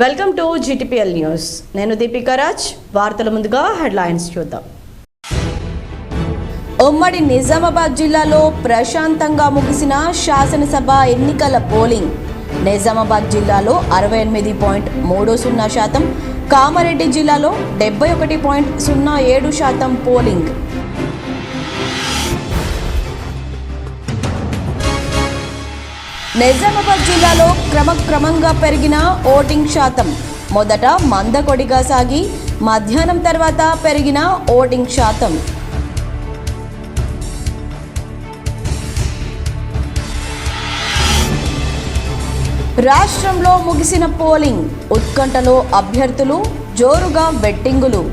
Welcome to GTPL news. నేను దీపికా రాజ్. వార్తల ముందుగా హెడ్లైన్స్ చూద్దాం. ఉమ్మడి నిజామాబాద్ జిల్లాలో ప్రశాంతంగా ముగిసిన శాసనసభ ఎన్నికల పోలింగ్. నిజామాబాద్ జిల్లాలో 68.30%, కామారెడ్డి జిల్లాలో 71.07% పోలింగ్. నిజామాబాద్ జిల్లాలో క్రమంగా పెరిగిన ఓటింగ్ శాతం. మొదట మందకొడిగా సాగి మధ్యాహ్నం తర్వాత పెరిగిన ఓటింగ్ శాతం. రాష్ట్రంలో ముగిసిన పోలింగ్. ఉత్కంఠలో అభ్యర్థులు, జోరుగా బెట్టింగులు.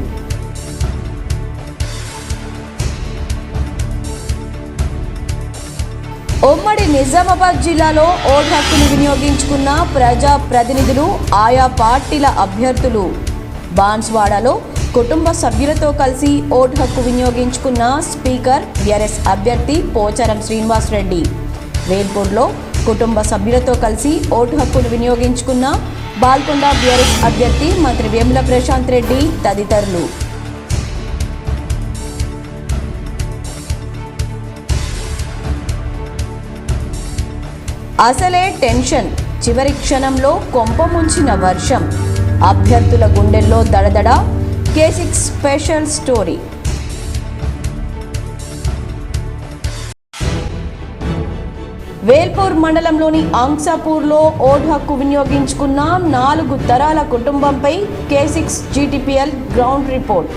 ఉమ్మడి నిజామాబాద్ జిల్లాలో ఓటు హక్కును వినియోగించుకున్న ప్రజా ప్రతినిధులు, ఆయా పార్టీల అభ్యర్థులు. బాన్స్వాడలో కుటుంబ సభ్యులతో కలిసి ఓటు హక్కు వినియోగించుకున్న స్పీకర్ BRS అభ్యర్థి పోచారం శ్రీనివాస్ రెడ్డి. వేల్పూర్లో కుటుంబ సభ్యులతో కలిసి ఓటు హక్కును వినియోగించుకున్న బాల్కొండ BRS అభ్యర్థి మంత్రి వేముల ప్రశాంత్ రెడ్డి తదితరులు. అసలే టెన్షన్, చివరి క్షణంలో కొంప ముంచిన వర్షం. అభ్యర్థుల గుండెల్లో దడదడ. K6 special story. వేల్పూర్ మండలంలోని అంసాపూర్లో ఓటు హక్కు వినియోగించుకున్న 4 తరాల కుటుంబంపై K6 GTPL గ్రౌండ్ రిపోర్ట్.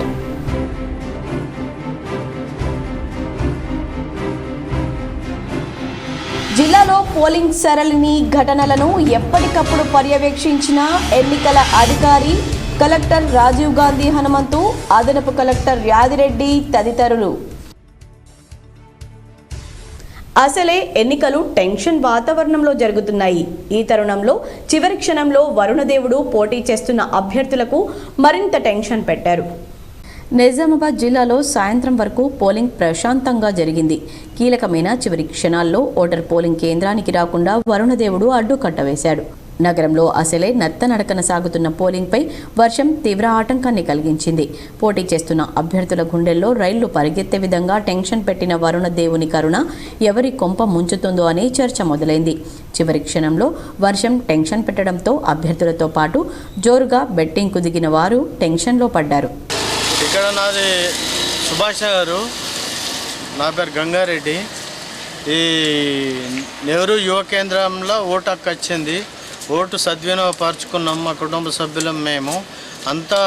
జిల్లాలో పోలింగ్ సరళిని, ఘటనలను ఎప్పటికప్పుడు పర్యవేక్షించిన ఎన్నికల అధికారి కలెక్టర్ రాజీవ్ గాంధీ హనుమంతు, అదనపు కలెక్టర్ యాదిరెడ్డి తదితరులు. అసలే ఎన్నికలు టెన్షన్ వాతావరణంలో జరుగుతున్నాయి. ఈ తరుణంలో చివరి క్షణంలో వరుణదేవుడు పోటీ చేస్తున్న అభ్యర్థులకు మరింత టెన్షన్ పెట్టారు. నిజామాబాద్ జిల్లాలో సాయంత్రం వరకు పోలింగ్ ప్రశాంతంగా జరిగింది. కీలకమైన చివరి క్షణాల్లో ఓటర్ పోలింగ్ కేంద్రానికి రాకుండా వరుణదేవుడు అడ్డుకట్ట వేశాడు. నగరంలో అసలే నత్తనడకన సాగుతున్న పోలింగ్పై వర్షం తీవ్ర ఆటంకాన్ని కలిగించింది. పోటీ చేస్తున్న అభ్యర్థుల గుండెల్లో రైళ్లు పరిగెత్తే విధంగా టెన్షన్ పెట్టిన వరుణదేవుని కరుణ ఎవరి కొంప ముంచుతుందో అనే చర్చ మొదలైంది. చివరి క్షణంలో వర్షం టెన్షన్ పెట్టడంతో అభ్యర్థులతో పాటు జోరుగా బెట్టింగ్కు దిగిన వారు టెన్షన్లో పడ్డారు. ఇక్కడ నాది సుభాష్ గారు, నా పేరు గంగారెడ్డి. ఈ నెహ్రూ యువ కేంద్రంలో ఓటు హక్కు వచ్చింది. ఓటు సద్వినియోగపరుచుకున్నాం. మా కుటుంబ సభ్యులం మేము అంతా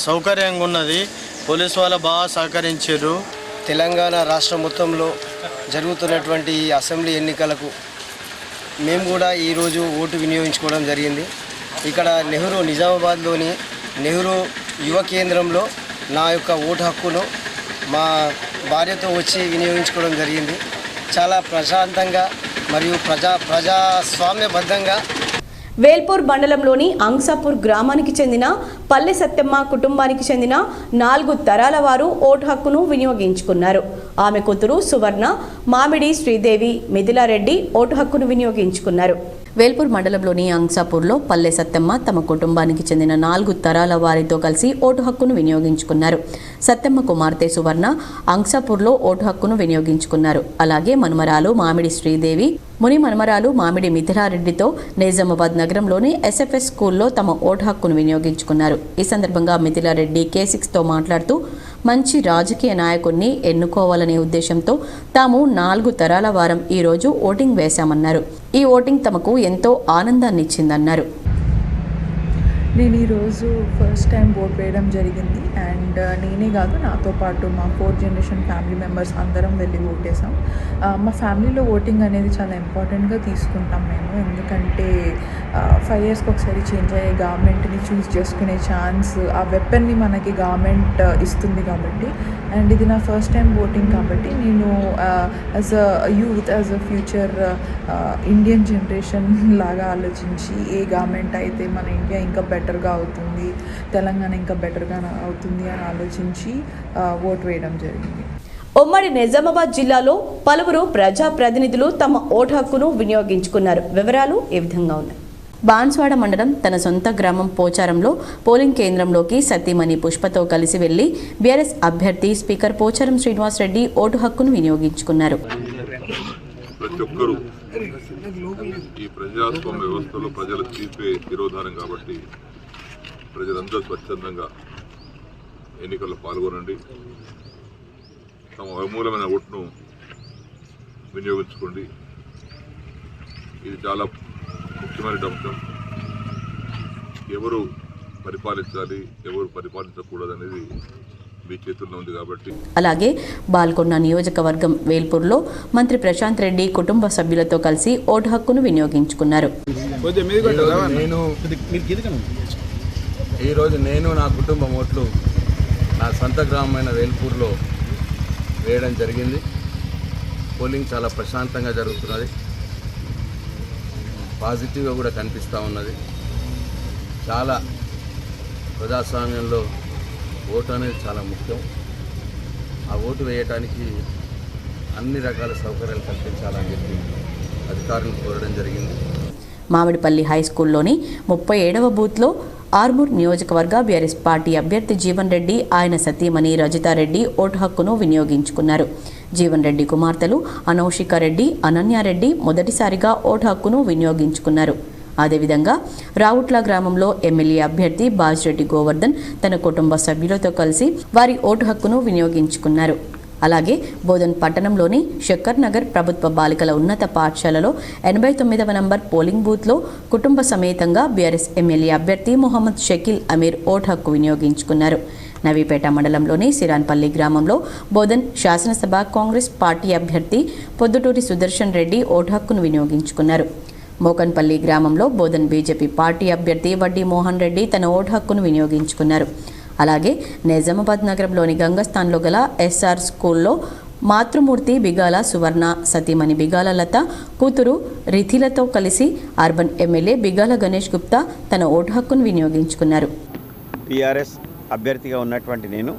సౌకర్యంగా ఉన్నది. పోలీసు వాళ్ళు బాగా సహకరించారు. తెలంగాణ రాష్ట్రం మొత్తంలో జరుగుతున్నటువంటి ఈ అసెంబ్లీ ఎన్నికలకు మేము కూడా ఈరోజు ఓటు వినియోగించుకోవడం జరిగింది. ఇక్కడ నిజామాబాద్లోని నెహ్రూ యువ కేంద్రంలో నా యొక్క ఓటు హక్కును మా భార్యతో వచ్చి వినియోగించుకోవడం జరిగింది. చాలా ప్రశాంతంగా మరియు ప్రజాస్వామ్యబద్ధంగా. వేల్పూర్ మండలంలోని అంసాపూర్ గ్రామానికి చెందిన పల్లె సత్యమ్మ కుటుంబానికి చెందిన 4 తరాల వారు ఓటు హక్కును వినియోగించుకున్నారు. ఆమె కూతురు సువర్ణ, మామిడి శ్రీదేవి, మిథిలారెడ్డి ఓటు హక్కును వినియోగించుకున్నారు. వేల్పూర్ మండలంలోని అంసాపూర్లో పల్లె సత్తమ్మ తమ కుటుంబానికి చెందిన 4 తరాల వారితో కలిసి ఓటు హక్కును వినియోగించుకున్నారు. సత్తమ్మ కుమార్తె సువర్ణ అంసాపూర్లో ఓటు హక్కును వినియోగించుకున్నారు. అలాగే మనుమరాలు మామిడి శ్రీదేవి, ముని మనుమరాలు మామిడి మిథిలారెడ్డితో నిజామాబాద్ నగరంలోని SFS స్కూల్లో తమ ఓటు హక్కును వినియోగించుకున్నారు. ఈ సందర్భంగా మిథిలారెడ్డి K6తో మాట్లాడుతూ మంచి రాజకీయ నాయకుడిని ఎన్నుకోవాలనే ఉద్దేశంతో తాము 4 తరాల వారం ఈరోజు ఓటింగ్ వేశామన్నారు. ఈ ఓటింగ్ తమకు ఎంతో ఆనందాన్ని ఇచ్చిందన్నారు. నేను ఈరోజు ఫస్ట్ టైం ఓట్ వేయడం జరిగింది. అండ్ నేనే కాదు, నాతో పాటు మా 4th జనరేషన్ ఫ్యామిలీ మెంబర్స్ అందరం వెళ్ళి ఓటేసాం. మా ఫ్యామిలీలో ఓటింగ్ అనేది చాలా ఇంపార్టెంట్గా తీసుకుంటాం మేము. ఎందుకంటే 5 yearsకి ఒకసారి చేంజ్ అయ్యే గవర్నమెంట్ని చూస్ చేసుకునే ఛాన్స్, ఆ వెపన్ని మనకి గవర్నమెంట్ ఇస్తుంది కాబట్టి. అండ్ ఇది నా ఫస్ట్ టైం ఓటింగ్ కాబట్టి నేను as a youth, as a future Indian generation లాగా ఆలోచించి ఏ గవర్నమెంట్ అయితే మన ఇండియా ఇంకా బెటర్గా అవుతుంది, తెలంగాణ ఇంకా బెటర్గా అవుతుంది అని ఆలోచించి ఓటు వేయడం జరిగింది. ఉమ్మడి నిజామాబాద్ జిల్లాలో పలువురు ప్రజా ప్రతినిధులు తమ ఓటు హక్కును వినియోగించుకున్నారు. వివరాలు ఈ విధంగా ఉన్నాయి. బాన్స్వాడ మండలం తన సొంత గ్రామం పోచారంలో పోలింగ్ కేంద్రంలోకి సతీమణి పుష్పతో కలిసి వెళ్లి బీఆర్ఎస్ అభ్యర్థి స్పీకర్ పోచారం శ్రీనివాస్ రెడ్డి ఓటు హక్కును వినియోగించుకున్నారు. ప్రతి ఒక్కరూ ఈ ప్రజాస్వామ్య వ్యవస్థలో ప్రజల తీర్పే తిరోధానం కాబట్టి ప్రజలందరూ స్వచ్ఛందంగా ఎన్నికల్లో పాల్గొనండి. తమ అమూలమైన ఓటును వినియోగించుకోండి. ఇది చాలా ముఖ్యమైన అంశం. ఎవరు పరిపాలించాలి, ఎవరు పరిపాలించకూడదనేది మీ చేతుల్లో ఉంది కాబట్టి. అలాగే బాల్కొండ నియోజకవర్గం వేల్పూర్లో మంత్రి ప్రశాంత్ రెడ్డి కుటుంబ సభ్యులతో కలిసి ఓటు హక్కును వినియోగించుకున్నారు. ఈరోజు నేను నా కుటుంబం ఓట్లు నా సొంత గ్రామమైన వేల్పూర్లో వేయడం జరిగింది. పోలింగ్ చాలా ప్రశాంతంగా జరుగుతున్నది. పాజిటివ్గా కూడా కనిపిస్తూ ఉన్నది. చాలా ప్రజాస్వామ్యంలో ఓటు అనేది చాలా ముఖ్యం. ఆ ఓటు వేయటానికి అన్ని రకాల సౌకర్యాలు కల్పించాలని చెప్పి అధికారులను కోరడం జరిగింది. మామిడిపల్లి హై స్కూల్లోని 37వ బూత్లో ఆర్మూర్ నియోజకవర్గ బీఆర్ఎస్ పార్టీ అభ్యర్థి జీవన్ రెడ్డి ఆయన సతీమణి రజితారెడ్డి ఓటు హక్కును వినియోగించుకున్నారు. జీవన్ రెడ్డి కుమార్తెలు అనౌషిక రెడ్డి, అనన్యారెడ్డి మొదటిసారిగా ఓటు హక్కును వినియోగించుకున్నారు. అదేవిధంగా రావుట్ల గ్రామంలో ఎమ్మెల్యే అభ్యర్థి బాజిరెడ్డి గోవర్ధన్ తన కుటుంబ సభ్యులతో కలిసి వారి ఓటు హక్కును వినియోగించుకున్నారు. అలాగే బోధన్ పట్టణంలోని శక్కర్ నగర్ ప్రభుత్వ బాలికల ఉన్నత పాఠశాలలో 89వ నంబర్ పోలింగ్ బూత్లో కుటుంబ సమేతంగా బీఆర్ఎస్ ఎమ్మెల్యే అభ్యర్థి మొహమ్మద్ షకీల్ అమీర్ ఓటు హక్కు వినియోగించుకున్నారు. నవీపేట మండలంలోని సిరాన్పల్లి గ్రామంలో బోధన్ శాసనసభ కాంగ్రెస్ పార్టీ అభ్యర్థి పొద్దుటూరి సుదర్శన్ రెడ్డి ఓటు హక్కును వినియోగించుకున్నారు. మోకన్పల్లి గ్రామంలో బోధన్ బీజేపీ పార్టీ అభ్యర్థి వడ్డీ మోహన్ రెడ్డి తన ఓటు హక్కును వినియోగించుకున్నారు. అలాగే నిజామాబాద్ నగరంలోని గంగస్థాన్లో గల ఎస్ఆర్ స్కూల్లో మాతృమూర్తి బిగాల సువర్ణ, సతీమణి బిగాల లత, కూతురు రిథిలతో కలిసి అర్బన్ ఎమ్మెల్యే బిగాల గణేష్ గుప్తా తన ఓటు హక్కును వినియోగించుకున్నారు. టీఆర్ఎస్ అభ్యర్థిగా ఉన్నటువంటి నేను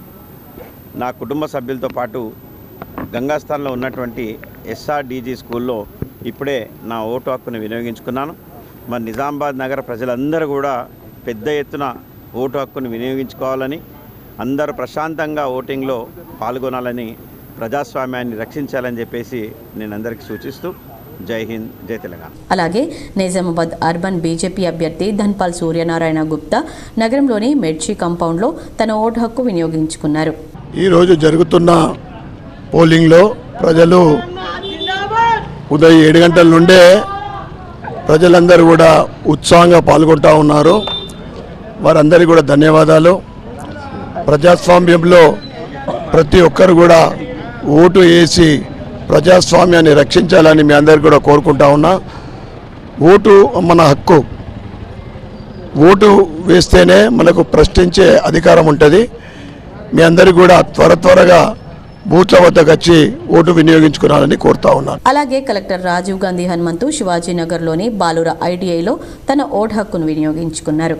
నా కుటుంబ సభ్యులతో పాటు గంగాస్థాన్లో ఉన్నటువంటి ఎస్ఆర్డీజీ స్కూల్లో ఇప్పుడే నా ఓటు హక్కును వినియోగించుకున్నాను. మరి నిజామాబాద్ నగర ప్రజలందరూ కూడా పెద్ద ఎత్తున ఓటు హక్కును వినియోగించుకోవాలని, అందరూ ప్రశాంతంగా ఓటింగ్లో పాల్గొనాలని, ప్రజాస్వామ్యాన్ని రక్షించాలని చెప్పేసి నేను అందరికీ సూచిస్తూ జై హింద్, జై తెలంగాణ. అలాగే నిజామాబాద్ అర్బన్ బీజేపీ అభ్యర్థి ధన్పాల్ సూర్యనారాయణ గుప్తా నగరంలోని మెడ్చి కాంపౌండ్లో తన ఓటు హక్కు వినియోగించుకున్నారు. ఈరోజు జరుగుతున్న పోలింగ్లో ప్రజలు ఉదయం 7 గంటల నుండే ప్రజలందరూ కూడా ఉత్సాహంగా పాల్గొంటూ ఉన్నారు. వారందరికీ కూడా ధన్యవాదాలు. ప్రజాస్వామ్యంలో ప్రతి ఒక్కరు కూడా ఓటు వేసి ప్రజాస్వామ్యాన్ని రక్షించాలని మీ అందరికీ కూడా కోరుకుంటా ఉన్నా. ఓటు మన హక్కు. ఓటు వేస్తేనే మనకు ప్రశ్నించే అధికారం ఉంటుంది. మీ అందరికీ కూడా త్వరగా బూత్ల వద్దకు వచ్చి ఓటు వినియోగించుకున్నారని కోరుతా ఉన్నాను. అలాగే కలెక్టర్ రాజీవ్ గాంధీ హనుమంతు శివాజీనగర్లోని బాలుర ఐటీఐలో తన ఓటు హక్కును వినియోగించుకున్నారు.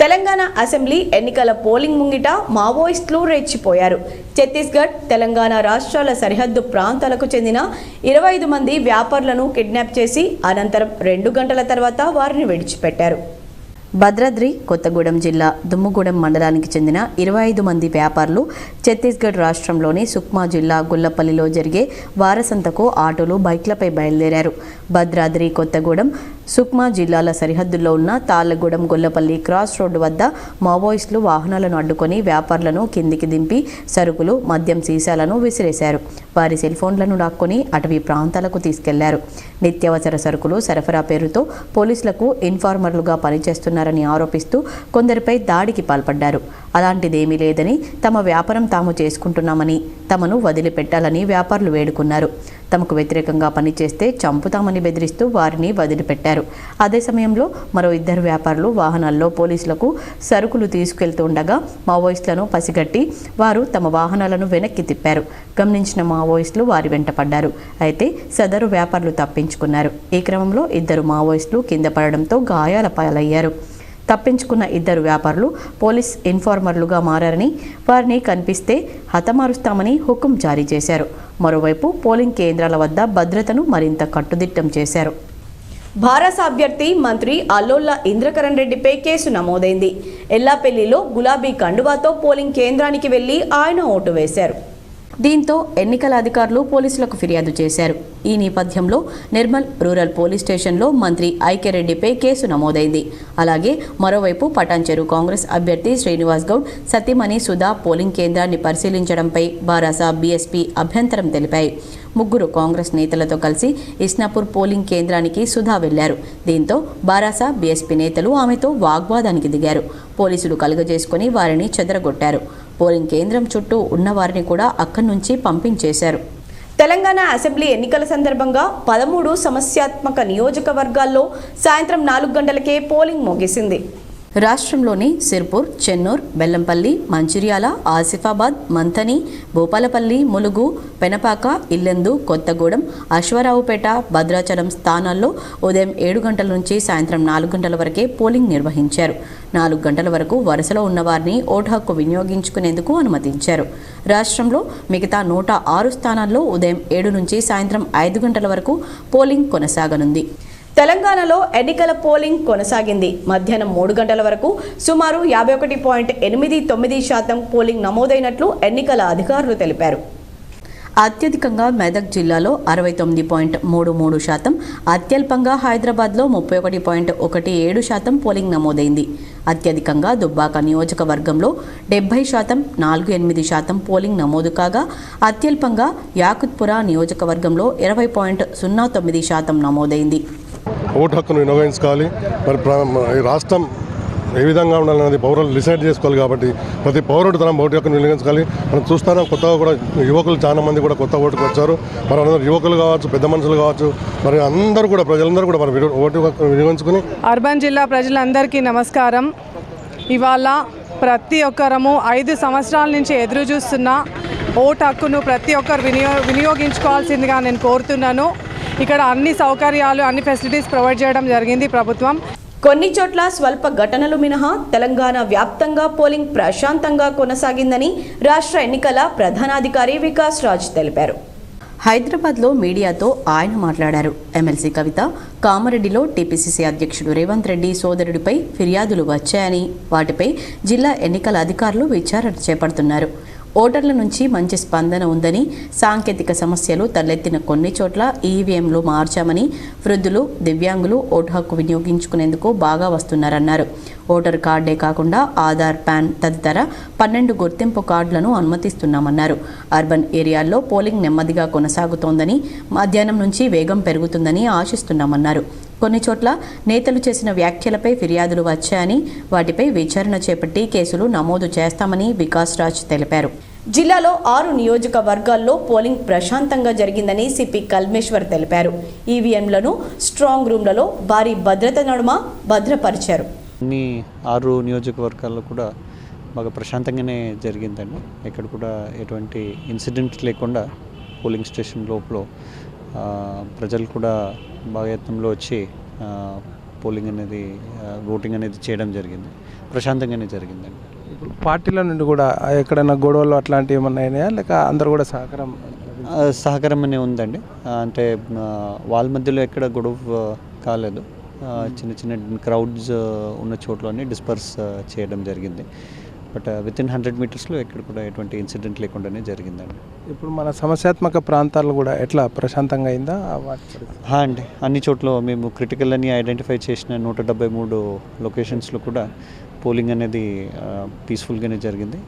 తెలంగాణ అసెంబ్లీ ఎన్నికల పోలింగ్ ముంగిట మావోయిస్టులు రెచ్చిపోయారు. ఛత్తీస్గఢ్, తెలంగాణ రాష్ట్రాల సరిహద్దు ప్రాంతాలకు చెందిన 25 మంది వ్యాపారులను కిడ్నాప్ చేసి అనంతరం 2 గంటల తర్వాత వారిని విడిచిపెట్టారు. భద్రాద్రి కొత్తగూడెం జిల్లా దుమ్ముగూడెం మండలానికి చెందిన 25 మంది వ్యాపారులు ఛత్తీస్గఢ్ రాష్ట్రంలోని సుక్మా జిల్లా గుల్లపల్లిలో జరిగే వారసంతకు ఆటోలు, బైక్లపై బయలుదేరారు. భద్రాద్రి కొత్తగూడెం, సుక్మా జిల్లాల సరిహద్దుల్లో ఉన్న తాళ్లగూడెం గొల్లపల్లి క్రాస్ రోడ్డు వద్ద మావోయిస్టులు వాహనాలను అడ్డుకొని వ్యాపారులను కిందికి దింపి సరుకులు, మద్యం సీసాలను విసిరేశారు. వారి సెల్ ఫోన్లను లాక్కొని అటవీ ప్రాంతాలకు తీసుకెళ్లారు. నిత్యావసర సరుకులు సరఫరా పేరుతో పోలీసులకు ఇన్ఫార్మర్లుగా పనిచేస్తున్నారని ఆరోపిస్తూ కొందరిపై దాడికి పాల్పడ్డారు. అలాంటిదేమీ లేదని, తమ వ్యాపారం తాము చేసుకుంటున్నామని, తమను వదిలిపెట్టాలని వ్యాపారులు వేడుకున్నారు. తమకు వ్యతిరేకంగా పనిచేస్తే చంపుతామని బెదిరిస్తూ వారిని వదిలిపెట్టారు. అదే సమయంలో మరో 2 వ్యాపారులు వాహనాల్లో పోలీసులకు సరుకులు తీసుకెళ్తుండగా మావోయిస్టులను పసిగట్టి వారు తమ వాహనాలను వెనక్కి తిప్పారు. గమనించిన మావోయిస్టులు వారి వెంట పడ్డారు. అయితే సదరు వ్యాపారులు తప్పించుకున్నారు. ఈ క్రమంలో 2 మావోయిస్టులు కింద పడడంతో గాయాల పాలయ్యారు. తప్పించుకున్న 2 వ్యాపారులు పోలీస్ ఇన్ఫార్మర్లుగా మారారని, వారిని కనిపిస్తే హతమారుస్తామని హుకుం జారీ చేశారు. మరోవైపు పోలింగ్ కేంద్రాల వద్ద భద్రతను మరింత కట్టుదిట్టం చేశారు. భారస అభ్యర్థి మంత్రి అల్లోల ఇంద్రకరణ్ రెడ్డిపై కేసు నమోదైంది. ఎల్లాపల్లిలో గులాబీ కండువాతో పోలింగ్ కేంద్రానికి వెళ్లి ఆయన ఓటు వేశారు. దీంతో ఎన్నికల అధికారులు పోలీసులకు ఫిర్యాదు చేశారు. ఈ నేపథ్యంలో నిర్మల్ రూరల్ పోలీస్ స్టేషన్లో మంత్రి ఐక్యరెడ్డిపై కేసు నమోదైంది. అలాగే మరోవైపు పటాన్చెరు కాంగ్రెస్ అభ్యర్థి శ్రీనివాస్ గౌడ్ సతీమణి సుధా పోలింగ్ కేంద్రాన్ని పరిశీలించడంపై భారస బీఎస్పీ అభ్యంతరం తెలిపాయి. ముగ్గురు కాంగ్రెస్ నేతలతో కలిసి ఇస్నాపూర్ పోలింగ్ కేంద్రానికి సుధా వెళ్లారు. దీంతో భారస బీఎస్పీ నేతలు ఆమెతో వాగ్వాదానికి దిగారు. పోలీసులు కలుగజేసుకుని వారిని చెదరగొట్టారు. పోలింగ్ కేంద్రం చుట్టూ ఉన్నవారిని కూడా అక్కడి నుంచి పంపించేశారు. తెలంగాణ అసెంబ్లీ ఎన్నికల సందర్భంగా 13 సమస్యాత్మక నియోజకవర్గాల్లో సాయంత్రం 4 గంటలకే పోలింగ్ ముగిసింది. రాష్ట్రంలోని సిర్పూర్, చెన్నూర్, బెల్లంపల్లి, మంచిర్యాల, ఆసిఫాబాద్, మంథని, భూపాలపల్లి, ములుగు, పెనపాక, ఇల్లెందు, కొత్తగూడెం, అశ్వారావుపేట, భద్రాచలం స్థానాల్లో ఉదయం 7 గంటల నుంచి సాయంత్రం 4 గంటల వరకే పోలింగ్ నిర్వహించారు. 4 గంటల వరకు వరుసలో ఉన్నవారిని ఓటు హక్కు వినియోగించుకునేందుకు అనుమతించారు. రాష్ట్రంలో మిగతా 106 స్థానాల్లో ఉదయం 7 నుంచి సాయంత్రం 5 గంటల వరకు పోలింగ్ కొనసాగనుంది. తెలంగాణలో ఎన్నికల పోలింగ్ కొనసాగింది. మధ్యాహ్నం 3 గంటల వరకు సుమారు 51.89% పోలింగ్ నమోదైనట్లు ఎన్నికల అధికారులు తెలిపారు. అత్యధికంగా మెదక్ జిల్లాలో 69.33%, అత్యల్పంగా హైదరాబాద్లో 31.17% పోలింగ్ నమోదైంది. అత్యధికంగా దుబ్బాక నియోజకవర్గంలో 70%, 48% పోలింగ్ నమోదు కాగా అత్యల్పంగా యాకుత్పురా నియోజకవర్గంలో 20.09% నమోదైంది. ఓటు హక్కును వినియోగించుకోవాలి. మరి రాష్ట్రం ఏ విధంగా ఉండాలనేది పౌరులు డిసైడ్ చేసుకోవాలి. కాబట్టి ప్రతి పౌరుడు తన ఓటు హక్కును వినియోగించుకోవాలి. మనం చూస్తున్నాం, కొత్తగా కూడా యువకులు చాలా మంది కూడా కొత్త ఓటుకు వచ్చారు. మరి అందరూ యువకులు కావచ్చు, పెద్ద మనుషులు కావచ్చు, మరి అందరూ కూడా ప్రజలందరూ కూడా మరి ఓటు హక్కును వినియోగించుకుని. అర్బన్ జిల్లా ప్రజలందరికీ నమస్కారం. ఇవాళ ప్రతి ఒక్కరము 5 సంవత్సరాల నుంచి ఎదురు చూస్తున్న ఓటు హక్కును ప్రతి ఒక్కరు వినియోగించుకోవాల్సిందిగా నేను కోరుతున్నాను. ఇక్కడ అన్ని సౌకర్యాలు, అన్ని ఫెసిలిటీస్ ప్రొవైడ్ చేయడం జరిగింది ప్రభుత్వం. కొన్ని చోట్ల స్వల్ప ఘటనలు మినహా తెలంగాణ వ్యాప్తంగా పోలింగ్ ప్రశాంతంగా కొనసాగిందని రాష్ట్ర ఎన్నికల ప్రధానాధికారి వికాస్ రాజ్ తెలిపారు. హైదరాబాద్లో మీడియాతో ఆయన మాట్లాడారు. ఎమ్మెల్సీ కవిత కామారెడ్డిలో టీపీసీసీ అధ్యక్షుడు రేవంత్ రెడ్డి సోదరుడిపై ఫిర్యాదులు వచ్చాయని, వాటిపై జిల్లా ఎన్నికల అధికారులు విచారణ చేపడుతున్నారు. ఓటర్ల నుంచి మంచి స్పందన ఉందని, సాంకేతిక సమస్యలు తలెత్తిన కొన్ని చోట్ల ఈవీఎంలు మార్చామని, వృద్ధులు, దివ్యాంగులు ఓటు హక్కు వినియోగించుకునేందుకు బాగా వస్తున్నారన్నారు. ఓటర్ కార్డే కాకుండా ఆధార్, పాన్ తదితర 12 గుర్తింపు కార్డులను అనుమతిస్తున్నామన్నారు. అర్బన్ ఏరియాల్లో పోలింగ్ నెమ్మదిగా కొనసాగుతోందని, మధ్యాహ్నం నుంచి వేగం పెరుగుతుందని ఆశిస్తున్నామన్నారు. కొన్ని చోట్ల నేతలు చేసిన వ్యాఖ్యలపై ఫిర్యాదులు వచ్చాయని, వాటిపై విచారణ చేపట్టి కేసులు నమోదు చేస్తామని వికాస్ రాజ్ తెలిపారు. జిల్లాలో 6 నియోజకవర్గాల్లో పోలింగ్ ప్రశాంతంగా జరిగిందని సిపి కల్మేశ్వర్ తెలిపారు. ఈవీఎంలను స్ట్రాంగ్ రూమ్లలో భారీ భద్రత నడుమ భద్రపరిచారు. అన్ని 6 నియోజకవర్గాల్లో కూడా బాగా ప్రశాంతంగానే జరిగిందండి. ఇక్కడ కూడా ఎటువంటి ఇన్సిడెంట్ లేకుండా పోలింగ్ స్టేషన్ లోపల ప్రజలు కూడా బాగా యత్నంలో వచ్చి పోలింగ్ అనేది, ఓటింగ్ అనేది చేయడం జరిగింది. ప్రశాంతంగానే జరిగిందండి. ఇప్పుడు పార్టీల నుండి కూడా ఎక్కడైనా గొడవలు అట్లాంటివి ఏమన్నా అయినాయా, లేక అందరూ కూడా సహకారం అనే ఉందండి. అంటే వాళ్ళ మధ్యలో ఎక్కడ గొడవ కాలేదు. చిన్న చిన్న క్రౌడ్స్ ఉన్న చోట్లోనే డిస్పర్స్ చేయడం జరిగింది. బట్ వితిన్ 100 మీటర్స్లో ఎక్కడ కూడా ఎటువంటి ఇన్సిడెంట్ లేకుండానే జరిగిందండి. ఇప్పుడు మన సమస్యాత్మక ప్రాంతాలు కూడా ఎట్లా ప్రశాంతంగా అయిందా? అండి, అన్ని చోట్ల మేము క్రిటికల్ అని ఐడెంటిఫై చేసిన 173 లొకేషన్స్లో కూడా పోలింగ్ అనేది పీస్ఫుల్గానే జరిగింది.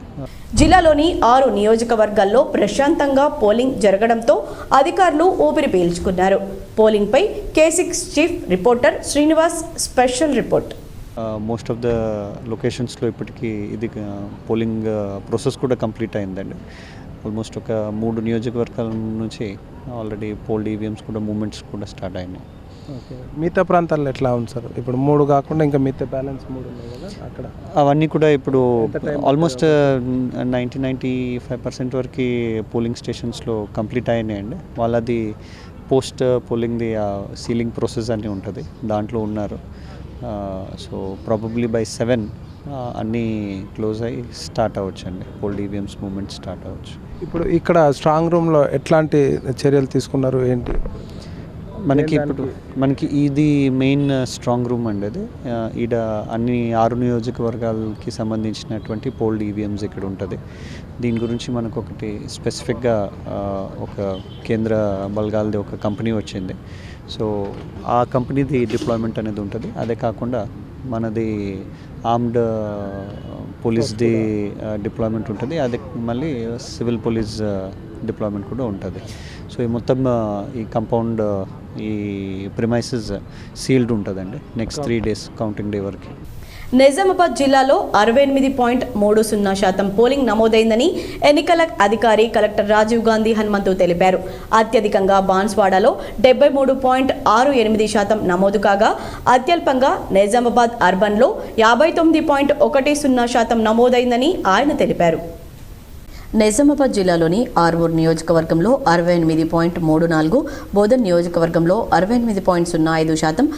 జిల్లాలోని 6 నియోజకవర్గాల్లో ప్రశాంతంగా పోలింగ్ జరగడంతో అధికారులు ఊపిరి పీల్చుకున్నారు. పోలింగ్పై K6 chief reporter Srinivas special report. Most of the లొకేషన్స్లో ఇప్పటికీ ఇది పోలింగ్ ప్రాసెస్ కూడా కంప్లీట్ అయిందండి. ఆల్మోస్ట్ ఒక 3 నియోజకవర్గాల నుంచి ఆల్రెడీ పోల్డ్ ఈవీఎంస్ కూడా మూమెంట్స్ కూడా స్టార్ట్ అయినాయి. ఓకే, మిగతా ప్రాంతాల్లో ఎట్లా ఉంది సార్? ఇప్పుడు 3 కాకుండా ఇంకా మిగతా బ్యాలెన్స్ 3 ఉన్నాయి కదా అక్కడ, అవన్నీ కూడా ఇప్పుడు ఆల్మోస్ట్ 90-95% వరకు పోలింగ్ స్టేషన్స్లో కంప్లీట్ అయినాయండి. వాళ్ళది పోస్ట్ పోలింగ్ది సీలింగ్ ప్రాసెస్ అన్నీ ఉంటుంది, దాంట్లో ఉన్నారు. సో ప్రాబబ్లీ బై 7 అన్నీ క్లోజ్ అయ్యి స్టార్ట్ అవ్వచ్చు అండి. పోల్డ్ ఈవీఎంస్ మూమెంట్ స్టార్ట్ అవ్వచ్చు. ఇప్పుడు ఇక్కడ స్ట్రాంగ్ రూమ్లో ఎట్లాంటి చర్యలు తీసుకున్నారు ఏంటి? మనకి ఇది మెయిన్ స్ట్రాంగ్ రూమ్ అండి. అది ఈడ అన్ని 6 నియోజకవర్గాలకి సంబంధించినటువంటి పోల్డ్ ఈవీఎంస్ ఇక్కడ ఉంటుంది. దీని గురించి మనకు ఒకటి స్పెసిఫిక్గా ఒక కేంద్ర బలగాలది ఒక కంపెనీ వచ్చింది. సో ఆ కంపెనీది డిప్లాయ్మెంట్ అనేది ఉంటుంది. అదే కాకుండా మనది ఆర్మ్డ్ పోలీస్ది డిప్లాయ్మెంట్ ఉంటుంది. అదే మళ్ళీ సివిల్ పోలీస్ డిప్లాయ్మెంట్ కూడా ఉంటుంది. సో ఈ మొత్తం ఈ కాంపౌండ్ ఈ ప్రిమైసెస్ సీల్డ్ ఉంటుందండి నెక్స్ట్ 3 days కౌంటింగ్ డే వరకు. నిజామాబాద్ జిల్లాలో 68.30% పోలింగ్ నమోదైందని ఎన్నికల అధికారి కలెక్టర్ రాజీవ్ గాంధీ హనుమంతు తెలిపారు. అత్యధికంగా బాన్స్వాడలో 73.68% నమోదు కాగా అత్యల్పంగా నిజామాబాద్ అర్బన్లో 59.10% నమోదైందని ఆయన తెలిపారు. నిజామాబాద్ జిల్లాలోని ఆర్మూర్ నియోజకవర్గంలో 68.34%, బోధన్ నియోజకవర్గంలో 68.05%,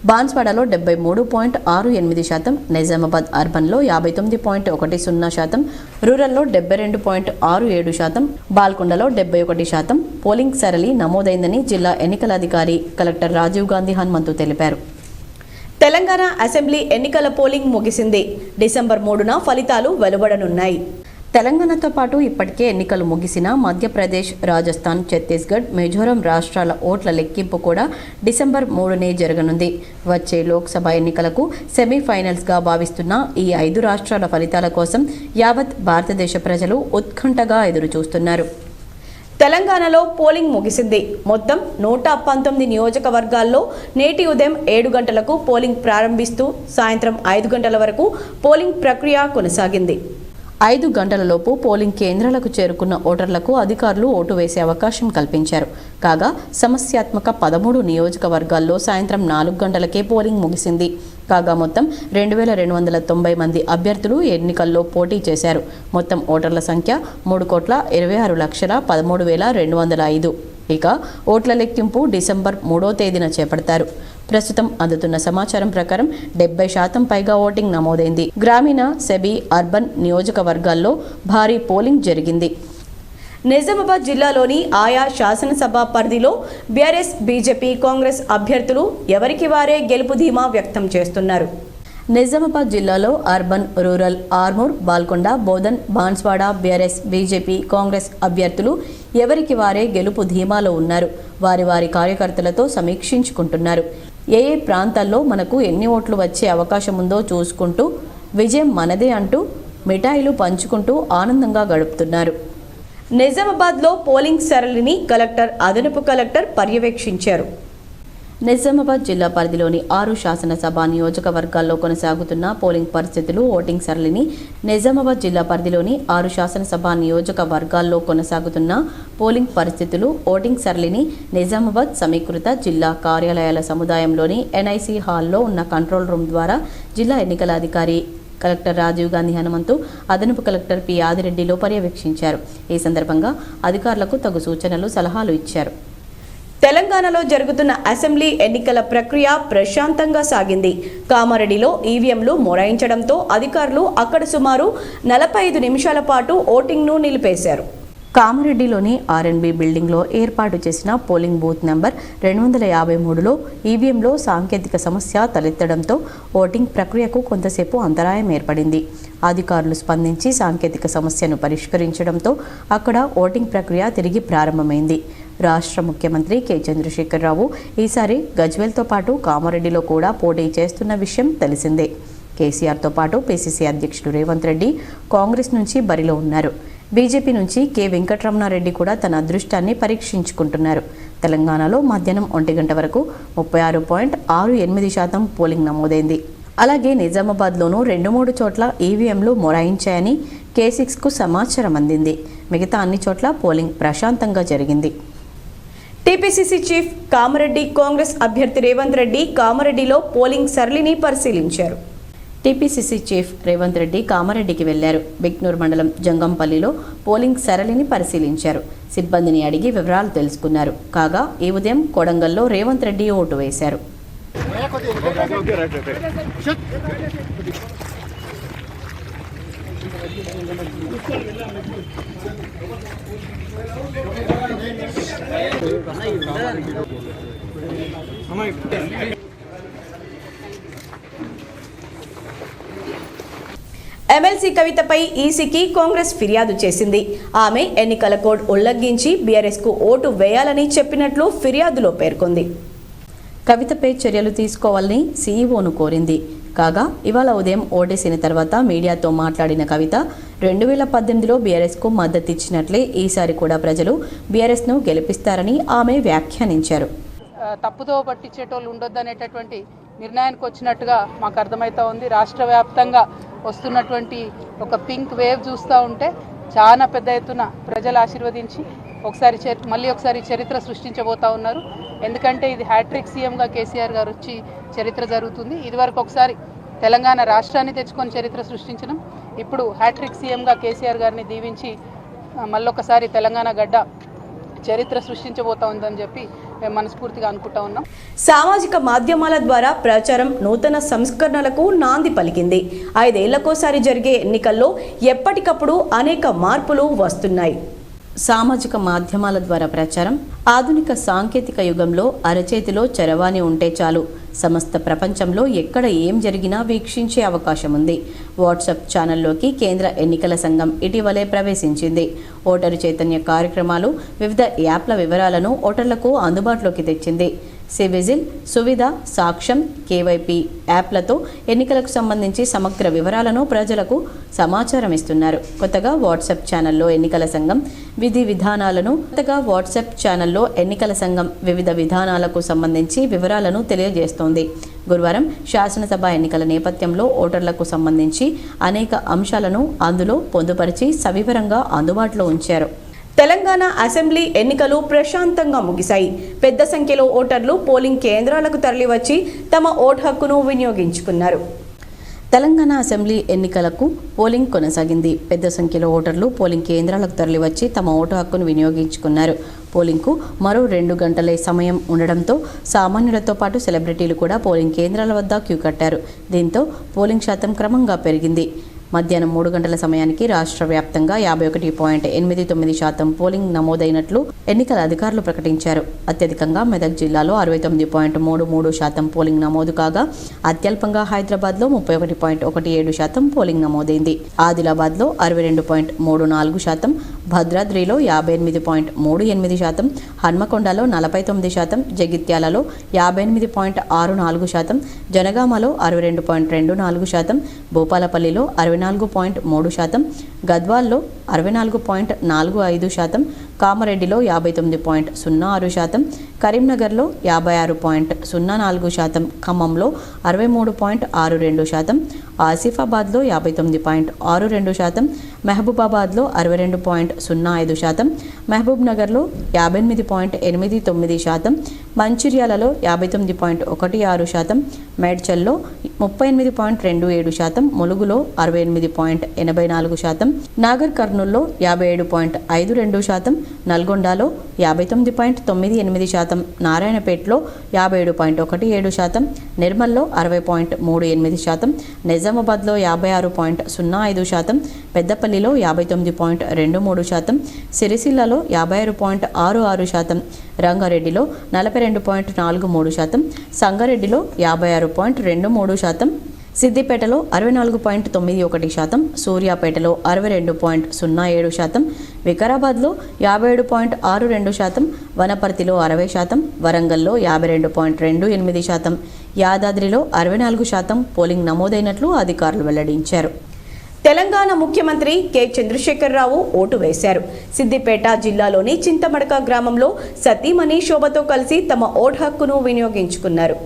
బాన్స్వాడలో 73.68%, నిజామాబాద్ అర్బన్లో 59.10%, రూరల్లో 72.67%, బాల్కొండలో 71% పోలింగ్ సరళి నమోదైందని జిల్లా ఎన్నికల అధికారి కలెక్టర్ రాజీవ్ గాంధీ హనుమంతు తెలిపారు. తెలంగాణ అసెంబ్లీ ఎన్నికల పోలింగ్ ముగిసింది. డిసెంబర్ 3న ఫలితాలు వెలువడనున్నాయి. తెలంగాణతో పాటు ఇప్పటికే ఎన్నికలు ముగిసిన మధ్యప్రదేశ్, రాజస్థాన్, ఛత్తీస్గఢ్, మిజోరం రాష్ట్రాల ఓట్ల లెక్కింపు కూడా డిసెంబర్ 3నే జరగనుంది. వచ్చే లోక్సభ ఎన్నికలకు సెమీఫైనల్స్గా భావిస్తున్న ఈ 5 రాష్ట్రాల ఫలితాల కోసం యావత్ భారతదేశ ప్రజలు ఉత్కంఠగా ఎదురుచూస్తున్నారు. తెలంగాణలో పోలింగ్ ముగిసింది. మొత్తం 119 నియోజకవర్గాల్లో నేటి ఉదయం 7 గంటలకు పోలింగ్ ప్రారంభిస్తూ సాయంత్రం 5 గంటల వరకు పోలింగ్ ప్రక్రియ కొనసాగింది. 5 గంటలలోపు పోలింగ్ కేంద్రాలకు చేరుకున్న ఓటర్లకు అధికారులు ఓటు వేసే అవకాశం కల్పించారు. కాగా సమస్యాత్మక 13 నియోజకవర్గాల్లో సాయంత్రం 4 గంటలకే పోలింగ్ ముగిసింది. కాగా మొత్తం 2290 మంది అభ్యర్థులు ఎన్నికల్లో పోటీ చేశారు. మొత్తం ఓటర్ల సంఖ్య 3,26,13,205. ఇక ఓట్ల లెక్కింపు డిసెంబర్ 3వ తేదీన చేపడతారు. ప్రస్తుతం అందుతున్న సమాచారం ప్రకారం 70% పైగా ఓటింగ్ నమోదైంది. గ్రామీణ, సెబీ, అర్బన్ నియోజకవర్గాల్లో భారీ పోలింగ్ జరిగింది. నిజామాబాద్ జిల్లాలోని ఆయా శాసనసభ పరిధిలో బీఆర్ఎస్, బీజేపీ, కాంగ్రెస్ అభ్యర్థులు ఎవరికి వారే గెలుపు ధీమా వ్యక్తం చేస్తున్నారు. నిజామాబాద్ జిల్లాలో urban, rural, Armoor, Balkonda, Bodhan, Banswada BRS, BJP, Congress అభ్యర్థులు ఎవరికి వారే గెలుపు ధీమాలో ఉన్నారు. వారి వారి కార్యకర్తలతో సమీక్షించుకుంటున్నారు. ఏ ఏ ప్రాంతాల్లో మనకు ఎన్ని ఓట్లు వచ్చే అవకాశం ఉందో చూసుకుంటూ విజయం మనదే అంటూ మిఠాయిలు పంచుకుంటూ ఆనందంగా గడుపుతున్నారు. నిజామాబాద్లో పోలింగ్ సరళిని అదనపు కలెక్టర్ పర్యవేక్షించారు. నిజామాబాద్ జిల్లా పరిధిలోని 6 శాసనసభ నియోజకవర్గాల్లో కొనసాగుతున్న పోలింగ్ పరిస్థితులు, ఓటింగ్ సరళిని నిజామాబాద్ జిల్లా పరిధిలోని 6 శాసనసభ నియోజకవర్గాల్లో కొనసాగుతున్న పోలింగ్ పరిస్థితులు, ఓటింగ్ సరళిని నిజామాబాద్ సమీకృత జిల్లా కార్యాలయాల సముదాయంలోని ఎన్ఐసి హాల్లో ఉన్న కంట్రోల్ రూమ్ ద్వారా జిల్లా ఎన్నికల అధికారి కలెక్టర్ రాజీవ్ గాంధీ హనుమంతు, అదనపు కలెక్టర్ పి ఆదిరెడ్డిలో పర్యవేక్షించారు. ఈ సందర్భంగా అధికారులకు తగు సూచనలు, సలహాలు ఇచ్చారు. తెలంగాణలో జరుగుతున్న అసెంబ్లీ ఎన్నికల ప్రక్రియ ప్రశాంతంగా సాగింది. కామారెడ్డిలో ఈవీఎంలు మొరాయించడంతో అధికారులు అక్కడ సుమారు 45 నిమిషాల పాటు ఓటింగ్ను నిలిపేశారు. కామారెడ్డిలోని ఆర్ఎన్బి బిల్డింగ్లో ఏర్పాటు చేసిన పోలింగ్ బూత్ నెంబర్ 253లో ఈవీఎంలో సాంకేతిక సమస్య తలెత్తడంతో ఓటింగ్ ప్రక్రియకు కొంతసేపు అంతరాయం ఏర్పడింది. అధికారులు స్పందించి సాంకేతిక సమస్యను పరిష్కరించడంతో అక్కడ ఓటింగ్ ప్రక్రియ తిరిగి ప్రారంభమైంది. రాష్ట్ర ముఖ్యమంత్రి కె చంద్రశేఖరరావు ఈసారి గజ్వేల్తో పాటు కామారెడ్డిలో కూడా పోటీ చేస్తున్న విషయం తెలిసిందే. కేసీఆర్తో పాటు పిసిసి అధ్యక్షుడు రేవంత్ రెడ్డి కాంగ్రెస్ నుంచి బరిలో ఉన్నారు. బీజేపీ నుంచి కె వెంకటరమణారెడ్డి కూడా తన అదృష్టాన్ని పరీక్షించుకుంటున్నారు. తెలంగాణలో మధ్యాహ్నం 1 గంట వరకు 36.68% పోలింగ్ నమోదైంది. అలాగే నిజామాబాద్లోనూ 2-3 చోట్ల ఈవీఎంలు మొరాయించాయని K6కు సమాచారం అందింది. మిగతా అన్ని చోట్ల పోలింగ్ ప్రశాంతంగా జరిగింది. టీపీసీసీ చీఫ్ కామారెడ్డి కాంగ్రెస్ అభ్యర్థి రేవంత్ రెడ్డి కామారెడ్డిలో పోలింగ్ సరళిని పరిశీలించారు. టీపీసీసీ చీఫ్ రేవంత్ రెడ్డి కామారెడ్డికి వెళ్లారు. బిక్నూర్ మండలం జంగంపల్లిలో పోలింగ్ సరళిని పరిశీలించారు. సిబ్బందిని అడిగి వివరాలు తెలుసుకున్నారు. కాగా ఈ ఉదయం కొడంగల్లో రేవంత్ రెడ్డి ఓటు వేశారు. ఎమ్మెల్సీ కవితపై ఈసీకి కాంగ్రెస్ ఫిర్యాదు చేసింది. ఆమె ఎన్నికల కోడ్ ఉల్లంఘించి బీఆర్ఎస్కు ఓటు వేయాలని చెప్పినట్లు ఫిర్యాదులో పేర్కొంది. కవితపై చర్యలు తీసుకోవాలని సీఈఓను కోరింది. కాగా ఇవాళ ఉదయం ఓటేసిన తర్వాత మీడియాతో మాట్లాడిన కవిత 2018లో బీఆర్ఎస్కు మద్దతిచ్చినట్లే ఈసారి కూడా ప్రజలు బీఆర్ఎస్ను గెలిపిస్తారని ఆమె వ్యాఖ్యానించారు. తప్పుదో పట్టించేటోళ్ళు ఉండొద్దనేటటువంటి నిర్ణయానికి వచ్చినట్టుగా మాకు అర్థమవుతా ఉంది. రాష్ట్ర వ్యాప్తంగా వస్తున్నటువంటి ఒక పింక్ వేవ్ చూస్తూ ఉంటే చాలా పెద్ద ఎత్తున ప్రజలు ఆశీర్వదించి మళ్ళీ ఒకసారి చరిత్ర సృష్టించబోతా ఉన్నారు. ఎందుకంటే ఇది హ్యాట్రిక్ సీఎంగా కేసీఆర్ గారు వచ్చి చరిత్ర జరుగుతుంది. ఇదివరకు ఒకసారి తెలంగాణ రాష్ట్రాన్ని తెచ్చుకొని చరిత్ర సృష్టించడం, ఇప్పుడు హ్యాట్రిక్ సీఎంగా కేసీఆర్ గారిని దీవించి మళ్ళొకసారి తెలంగాణ గడ్డ చరిత్ర సృష్టించబోతా ఉందని చెప్పి మేము మనస్ఫూర్తిగా అనుకుంటా ఉన్నాం. సామాజిక మాధ్యమాల ద్వారా ప్రచారం నూతన సంస్కరణలకు నాంది పలికింది. 5 ఏళ్లకోసారి జరిగే ఎన్నికల్లో ఎప్పటికప్పుడు అనేక మార్పులు వస్తున్నాయి. సామాజిక మాధ్యమాల ద్వారా ప్రచారం ఆధునిక సాంకేతిక యుగంలో అరచేతిలో చరవాణి ఉంటే చాలు సమస్త ప్రపంచంలో ఎక్కడ ఏం జరిగినా వీక్షించే అవకాశం ఉంది. వాట్సాప్ ఛానల్లోకి కేంద్ర ఎన్నికల సంఘం ఇటీవలే ప్రవేశించింది. ఓటరు చైతన్య కార్యక్రమాలు, వివిధ యాప్ల వివరాలను ఓటర్లకు అందుబాటులోకి తెచ్చింది. సివిజిల్, సువిధ, సాక్ష్యం, కేవైపీ యాప్లతో ఎన్నికలకు సంబంధించి సమగ్ర వివరాలను ప్రజలకు సమాచారం ఇస్తున్నారు. కొత్తగా వాట్సాప్ ఛానల్లో ఎన్నికల సంఘం వివిధ విధానాలకు సంబంధించి వివరాలను తెలియజేస్తోంది. గురువారం శాసనసభ ఎన్నికల నేపథ్యంలో ఓటర్లకు సంబంధించి అనేక అంశాలను అందులో పొందుపరిచి సవివరంగా అందుబాటులో ఉంచారు. తెలంగాణ అసెంబ్లీ ఎన్నికలు ప్రశాంతంగా ముగిశాయి. పెద్ద సంఖ్యలో ఓటర్లు పోలింగ్ కేంద్రాలకు తరలివచ్చి తమ ఓటు హక్కును వినియోగించుకున్నారు. తెలంగాణ అసెంబ్లీ ఎన్నికలకు పోలింగ్ కొనసాగింది. పెద్ద సంఖ్యలో ఓటర్లు పోలింగ్ కేంద్రాలకు తరలివచ్చి తమ ఓటు హక్కును వినియోగించుకున్నారు. పోలింగ్కు మరో 2 గంటలే సమయం ఉండడంతో సామాన్యులతో పాటు సెలబ్రిటీలు కూడా పోలింగ్ కేంద్రాల వద్ద క్యూ కట్టారు. దీంతో పోలింగ్ శాతం క్రమంగా పెరిగింది. మధ్యాహ్నం 3 గంటల సమయానికి రాష్ట్ర వ్యాప్తంగా 51.89% పోలింగ్ నమోదైనట్లు ఎన్నికల అధికారులు ప్రకటించారు. అత్యధికంగా మెదక్ జిల్లాలో 69.33% పోలింగ్ నమోదు కాగా అత్యల్పంగా హైదరాబాద్లో 31.17% పోలింగ్ నమోదైంది. ఆదిలాబాద్లో 62.34%, భద్రాద్రిలో 58.38%, హన్మకొండలో 49%, జగిత్యాలలో 58.64%, జనగామలో 62.24%, భూపాలపల్లిలో 64.3%, గద్వాల్లో 64.45%, కామారెడ్డిలో 59.06%, కరీంనగర్లో 56.04%, ఖమ్మంలో 63.62%, ఆసిఫాబాద్లో 59.62%, మహబూబాబాద్లో 62.05%, మహబూబ్ నగర్లో 58.89%, మంచిర్యాలలో 59.16%, మేడ్చల్లో 38.27%, ములుగులో 68.84%, నాగర్ కర్నూల్లో 57.52%, నల్గొండలో 59.98%, నారాయణపేటలో 57.17%, నిర్మల్లో 60.38%, నిజామాబాద్లో 56.05%, పెద్దపల్లిలో 59.23%, సిరిసిల్లలో 56.66%, రంగారెడ్డిలో 42.43%, సంగారెడ్డిలో 56.23%, సిద్దిపేటలో 64.91%, సూర్యాపేటలో 62.07%, వికారాబాద్లో 57.62%, వనపర్తిలో 60%, వరంగల్లో 52.28%, యాదాద్రిలో 64% పోలింగ్ నమోదైనట్లు అధికారులు వెల్లడించారు. తెలంగాణ ముఖ్యమంత్రి కె చంద్రశేఖరరావు ఓటు వేశారు. సిద్దిపేట జిల్లాలోని చింతమడక గ్రామంలో సతీమణి శోభతో కలిసి తమ ఓటు హక్కును వినియోగించుకున్నారు.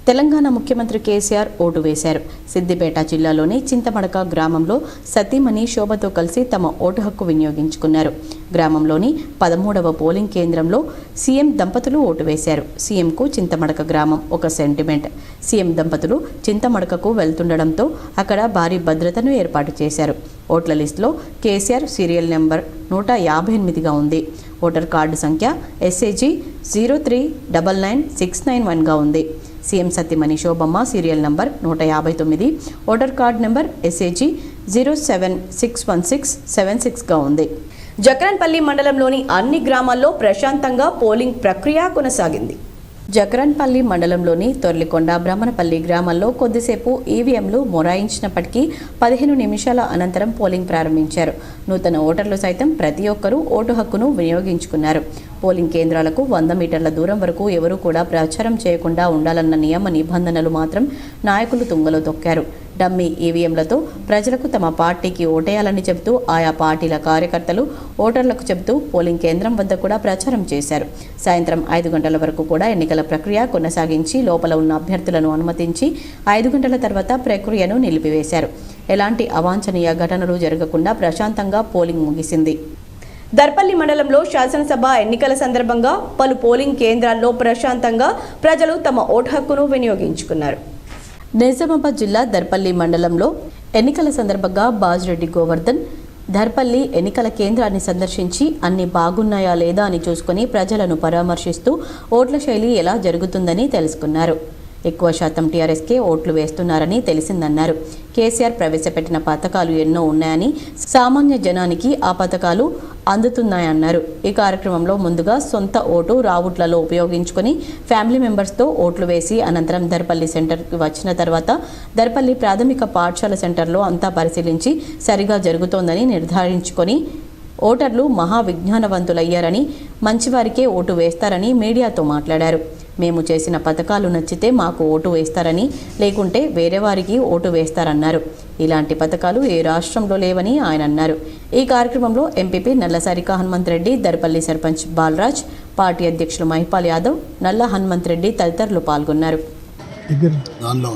తెలంగాణ ముఖ్యమంత్రి కేసీఆర్ ఓటు వేశారు. సిద్దిపేట జిల్లాలోని చింతమడక గ్రామంలో సతీమణి శోభతో కలిసి తమ ఓటు హక్కు వినియోగించుకున్నారు. గ్రామంలోని 13వ పోలింగ్ కేంద్రంలో సీఎం దంపతులు ఓటు వేశారు. సీఎంకు చింతమడక గ్రామం ఒక సెంటిమెంట్. సీఎం దంపతులు చింతమడకకు వెళ్తుండడంతో అక్కడ భారీ భద్రతను ఏర్పాటు చేశారు. ఓట్ల లిస్టులో కేసీఆర్ సీరియల్ నెంబర్ 158గా ఉంది. ఓటర్ కార్డు సంఖ్య SAG 0399691గా ఉంది. సీఎం సతీమణి Sobhamma serial number 159, voter card number SAG 0761676గా ఉంది. జక్రన్పల్లి మండలంలోని అన్ని గ్రామాల్లో ప్రశాంతంగా పోలింగ్ ప్రక్రియ కొనసాగింది. జకరన్పల్లి మండలంలోని తొర్లికొండ బ్రహ్మణపల్లి గ్రామాల్లో కొద్దిసేపు ఈవీఎంలు మొరాయించినప్పటికీ 15 నిమిషాల అనంతరం పోలింగ్ ప్రారంభించారు. నూతన ఓటర్లు సైతం ప్రతి ఒక్కరూ ఓటు హక్కును వినియోగించుకున్నారు. పోలింగ్ కేంద్రాలకు 100 మీటర్ల దూరం వరకు ఎవరూ కూడా ప్రచారం చేయకుండా ఉండాలన్న నియమ నిబంధనలు మాత్రం నాయకులు తుంగలో తొక్కారు. డమ్మీ ఈవీఎంలతో ప్రజలకు తమ పార్టీకి ఓటేయాలని చెబుతూ ఆయా పార్టీల కార్యకర్తలు ఓటర్లకు చెబుతూ పోలింగ్ కేంద్రం వద్ద కూడా ప్రచారం చేశారు. సాయంత్రం 5 గంటల వరకు కూడా ఎన్నికల ప్రక్రియ కొనసాగించి లోపల ఉన్న అభ్యర్థులను అనుమతించి 5 గంటల తర్వాత ప్రక్రియను నిలిపివేశారు. ఎలాంటి అవాంఛనీయ ఘటనలు జరగకుండా ప్రశాంతంగా పోలింగ్ ముగిసింది. దర్పల్లి మండలంలో శాసనసభ ఎన్నికల సందర్భంగా పలు పోలింగ్ కేంద్రాల్లో ప్రశాంతంగా ప్రజలు తమ ఓటు హక్కును వినియోగించుకున్నారు. నిజామాబాద్ జిల్లా దర్పల్లి మండలంలో ఎన్నికల సందర్భంగా బాజిరెడ్డి గోవర్ధన్ దర్పల్లి ఎన్నికల కేంద్రాన్ని సందర్శించి అన్ని బాగున్నాయా లేదా అని చూసుకుని ప్రజలను పరామర్శిస్తూ ఓట్ల శైలి ఎలా జరుగుతుందని తెలుసుకున్నారు. ఎక్కువ శాతం టీఆర్ఎస్కే ఓట్లు వేస్తున్నారని తెలిసిందన్నారు. కేసీఆర్ ప్రవేశపెట్టిన పథకాలు ఎన్నో ఉన్నాయని సామాన్య జనానికి ఆ పథకాలు అందుతున్నాయన్నారు. ఈ కార్యక్రమంలో ముందుగా సొంత ఓటు రావుట్లలో ఉపయోగించుకొని ఫ్యామిలీ మెంబర్స్తో ఓట్లు వేసి అనంతరం దర్పల్లి సెంటర్కి వచ్చిన తర్వాత దర్పల్లి ప్రాథమిక పాఠశాల సెంటర్లో అంతా పరిశీలించి సరిగా జరుగుతోందని నిర్ధారించుకొని ఓటర్లు మహా విజ్ఞానవంతులయ్యారని మంచివారికే ఓటు వేస్తారని మీడియాతో మాట్లాడారు. మేము చేసిన పథకాలు నచ్చితే మాకు ఓటు వేస్తారని, లేకుంటే వేరే వారికి ఓటు వేస్తారన్నారు. ఇలాంటి పథకాలు ఏ రాష్ట్రంలో లేవని ఆయన అన్నారు. ఈ కార్యక్రమంలో ఎంపీపీ నల్లసారిక హనుమంత్ రెడ్డి, దర్పల్లి సర్పంచ్ బాలరాజ్, పార్టీ అధ్యక్షులు మహిపాల్ యాదవ్, నల్ల హనుమంత్ రెడ్డి తదితరులు పాల్గొన్నారు. దానిలో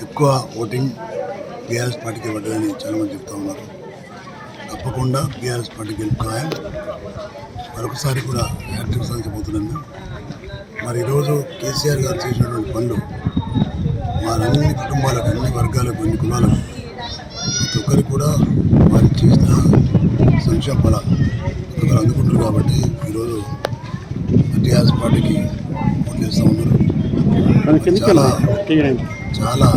ఎక్కువ ఓటింగ్ బీఆర్ఎస్ పార్టీకి పడ్డదని చాలా మంది చెప్తా ఉన్నారు. తప్పకుండా బీఆర్ఎస్ పార్టీ గెలుపు ఖాయం. మరొకసారి కూడా హ్యాట్రిక్ సాధించబోతున్నాను. మరి ఈరోజు కేసీఆర్ గారు చేసినటువంటి పనులు వారి అన్ని కుటుంబాలకు, అన్ని వర్గాలకు, అన్ని కులాలకు, ప్రతి ఒక్కరికి కూడా వారు చేసిన సంక్షేమ ఫలాలు అందుకుంటారు. కాబట్టి ఈరోజు టీఆర్ఎస్ పార్టీకి ఓటు చేస్తూ ఉన్నారు. చాలా చాలా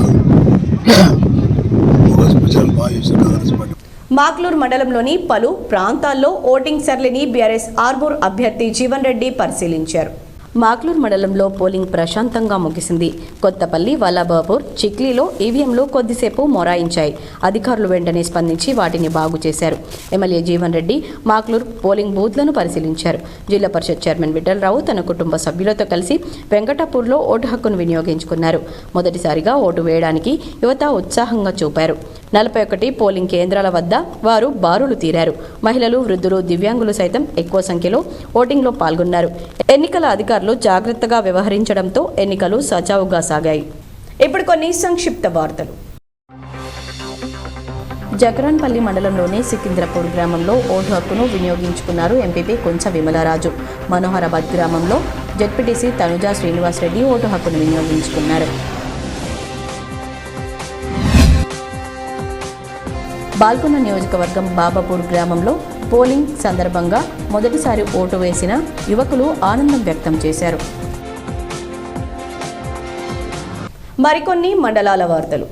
ప్రచారం బాగా చేసిన కాంగ్రెస్ పార్టీ. మాక్లూర్ మండలంలోని పలు ప్రాంతాల్లో ఓటింగ్ సరళిని బీఆర్ఎస్ ఆర్మూర్ అభ్యర్థి జీవన్ రెడ్డి పరిశీలించారు. మాక్లూర్ మండలంలో పోలింగ్ ప్రశాంతంగా ముగిసింది. కొత్తపల్లి, వల్లాబాపూర్, చిక్లీలో ఈవీఎంలు కొద్దిసేపు మొరాయించాయి. అధికారులు వెంటనే స్పందించి వాటిని బాగు చేశారు. ఎమ్మెల్యే జీవన్ రెడ్డి మాక్లూర్ పోలింగ్ బూత్లను పరిశీలించారు. జిల్లా పరిషత్ చైర్మన్ విఠలరావు తన కుటుంబ సభ్యులతో కలిసి వెంకటాపూర్లో ఓటు హక్కును వినియోగించుకున్నారు. మొదటిసారిగా ఓటు వేయడానికి యువత ఉత్సాహంగా చూపారు. 41 పోలింగ్ కేంద్రాల వద్ద వారు బారులు తీరారు. మహిళలు, వృద్ధులు, దివ్యాంగులు సైతం ఎక్కువ సంఖ్యలో ఓటింగ్లో పాల్గొన్నారు. ఎన్నికల అధికారులు జాగ్రత్తగా వ్యవహరించడంతో ఎన్నికలు సజావుగా సాగాయి. ఇప్పుడు కొన్ని సంక్షిప్త వార్తలు. జకరాన్పల్లి మండలంలోని సికింద్రపూర్ గ్రామంలో ఓటు హక్కును వినియోగించుకున్నారు ఎంపీపీ కొంచ విమలరాజు. మనోహరాబాద్ గ్రామంలో జెడ్పీటీసీ తనుజా శ్రీనివాస్ రెడ్డి ఓటు హక్కును వినియోగించుకున్నారు. బాల్కొండ నియోజకవర్గం బాబాపూర్ గ్రామంలో పోలింగ్ సందర్భంగా మొదటిసారి ఓటు వేసిన యువకులు ఆనందం వ్యక్తం చేశారు. మరికొన్ని మండలాల వార్తలు.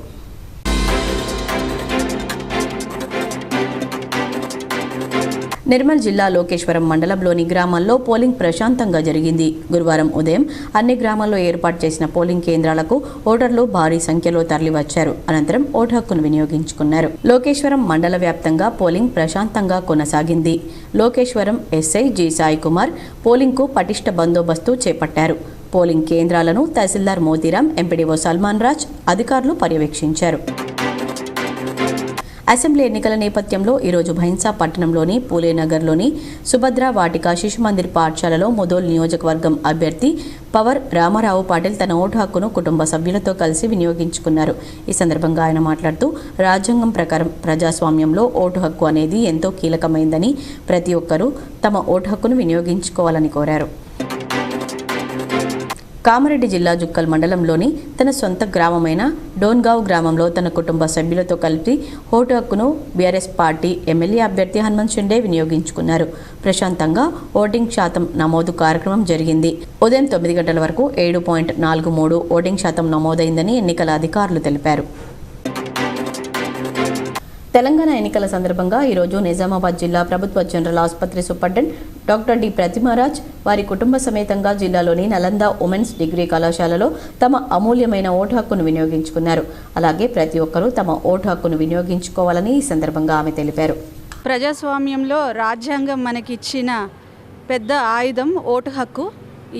నిర్మల్ జిల్లా లోకేశ్వరం మండలంలోని గ్రామాల్లో పోలింగ్ ప్రశాంతంగా జరిగింది. గురువారం ఉదయం అన్ని గ్రామాల్లో ఏర్పాటు చేసిన పోలింగ్ కేంద్రాలకు ఓటర్లు భారీ సంఖ్యలో తరలివచ్చారు. అనంతరం ఓటు హక్కును వినియోగించుకున్నారు. లోకేశ్వరం మండల వ్యాప్తంగా పోలింగ్ ప్రశాంతంగా కొనసాగింది. లోకేశ్వరం ఎస్ఐ జి సాయి కుమార్ పోలింగ్కు పటిష్ట బందోబస్తు చేపట్టారు. పోలింగ్ కేంద్రాలను తహసీల్దార్ మోతీరాం, ఎంపీడీఓ సల్మాన్ రాజ్ అధికారులు పర్యవేక్షించారు. అసెంబ్లీ ఎన్నికల నేపథ్యంలో ఈరోజు భైన్సా పట్టణంలోని పూలేనగర్లోని సుభద్ర వాటిక శిశు మందిర్ పాఠశాలలో ముదోల్ నియోజకవర్గం అభ్యర్థి పవర్ రామారావు పాటిల్ తన ఓటు హక్కును కుటుంబ సభ్యులతో కలిసి వినియోగించుకున్నారు. ఈ సందర్భంగా ఆయన మాట్లాడుతూ రాజ్యాంగం ప్రకారం ప్రజాస్వామ్యంలో ఓటు హక్కు అనేది ఎంతో కీలకమైందని ప్రతి ఒక్కరూ తమ ఓటు హక్కును వినియోగించుకోవాలని కోరారు. కామారెడ్డి జిల్లా జుక్కల్ మండలంలోని తన సొంత గ్రామమైన డోన్గావ్ గ్రామంలో తన కుటుంబ సభ్యులతో కలిపి ఓటు హక్కును బీఆర్ఎస్ పార్టీ ఎమ్మెల్యే అభ్యర్థి హనుమంత్ షిండే వినియోగించుకున్నారు. ప్రశాంతంగా ఓటింగ్ శాతం నమోదు కార్యక్రమం జరిగింది. ఉదయం 9 గంటల వరకు 7.43 ఓటింగ్ శాతం నమోదైందని ఎన్నికల అధికారులు తెలిపారు. తెలంగాణ ఎన్నికల సందర్భంగా ఈరోజు నిజామాబాద్ జిల్లా ప్రభుత్వ జనరల్ ఆసుపత్రి సూపరింటెండెంట్ డాక్టర్ డి ప్రతిమారాజ్ వారి కుటుంబ సమేతంగా జిల్లాలోని నలంద ఉమెన్స్ డిగ్రీ కళాశాలలో తమ అమూల్యమైన ఓటు హక్కును వినియోగించుకున్నారు. అలాగే ప్రతి ఒక్కరూ తమ ఓటు హక్కును వినియోగించుకోవాలని ఈ సందర్భంగా ఆమె తెలిపారు. ప్రజాస్వామ్యంలో రాజ్యాంగం మనకిచ్చిన పెద్ద ఆయుధం ఓటు హక్కు.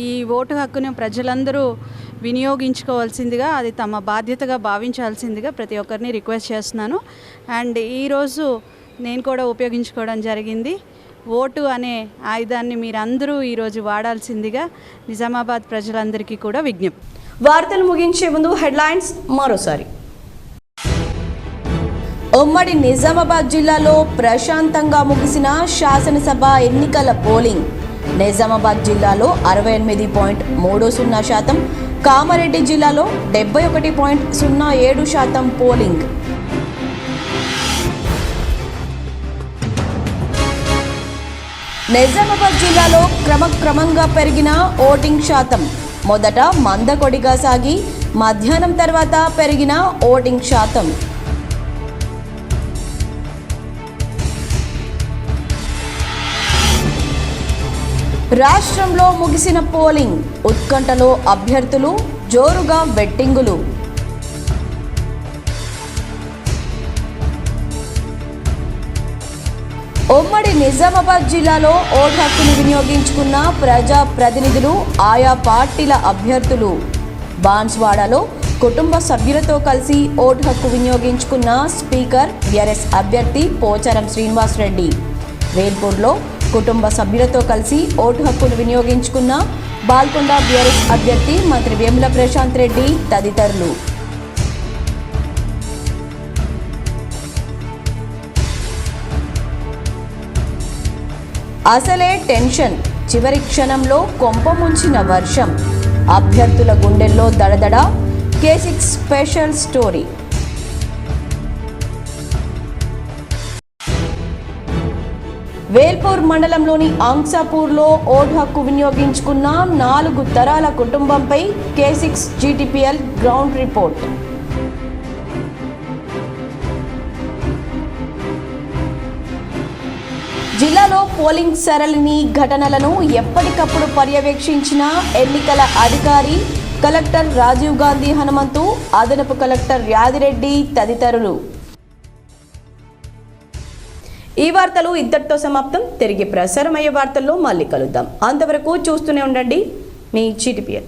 ఈ ఓటు హక్కును ప్రజలందరూ వినియోగించుకోవాల్సిందిగా, అది తమ బాధ్యతగా భావించాల్సిందిగా ప్రతి ఒక్కరిని రిక్వెస్ట్ చేస్తున్నాను. అండ్ ఈరోజు నేను కూడా ఉపయోగించుకోవడం జరిగింది. ఓటు అనే ఆయుధాన్ని మీరందరూ ఈరోజు వాడాల్సిందిగా నిజామాబాద్ ప్రజలందరికీ కూడా విజ్ఞప్తి. వార్తలు ముగించే ముందు హెడ్లైన్స్ మరోసారి. ఉమ్మడి నిజామాబాద్ జిల్లాలో ప్రశాంతంగా ముగిసిన శాసనసభ ఎన్నికల పోలింగ్. నిజామాబాద్ జిల్లాలో 68.30%, కామారెడ్డి జిల్లాలో 71.07% పోలింగ్. నిజామాబాద్ జిల్లాలో క్రమక్రమంగా పెరిగిన ఓటింగ్ శాతం. మొదట మందకొడిగా సాగి మధ్యాహ్నం తర్వాత పెరిగిన ఓటింగ్ శాతం. రాష్ట్రంలో ముగిసిన పోలింగ్. ఉత్కంఠలో అభ్యర్థులు, జోరుగా బెట్టింగులు. ఉమ్మడి నిజామాబాద్ జిల్లాలో ఓటు హక్కును వినియోగించుకున్న ప్రజా ప్రతినిధులు, ఆయా పార్టీల అభ్యర్థులు. బాన్స్వాడలో కుటుంబ సభ్యులతో కలిసి ఓటు హక్కు వినియోగించుకున్న స్పీకర్ బీఆర్ఎస్ అభ్యర్థి పోచారం శ్రీనివాస్ రెడ్డి. వేల్పూర్లో కుటుంబ సభ్యులతో కలిసి ఓటు హక్కును వినియోగించుకున్న బాల్కొండ బీఆర్ఎస్ అభ్యర్థి మంత్రి వేముల ప్రశాంత్ రెడ్డి తదితరులు. అసలే టెన్షన్, చివరి క్షణంలో కొంప ముంచిన వర్షం. అభ్యర్థుల గుండెల్లో దడదడ. K6 special story. వేల్పూర్ మండలంలోని ఆంగ్సాపూర్లో ఓటు హక్కు వినియోగించుకున్న 4 తరాల కుటుంబంపై K6 GTPL గ్రౌండ్ రిపోర్ట్. జిల్లాలో పోలింగ్ సరళిని, ఘటనలను ఎప్పటికప్పుడు పర్యవేక్షించిన ఎన్నికల అధికారి కలెక్టర్ రాజీవ్ గాంధీ హనుమంతు, అదనపు కలెక్టర్ యాదిరెడ్డి తదితరులు. ఈ వార్తలు ఇంతటితో సమాప్తం. తిరిగి ప్రసారమయ్యే వార్తల్లో మళ్ళీ కలుద్దాం. అంతవరకు చూస్తూనే ఉండండి మీ GTPL.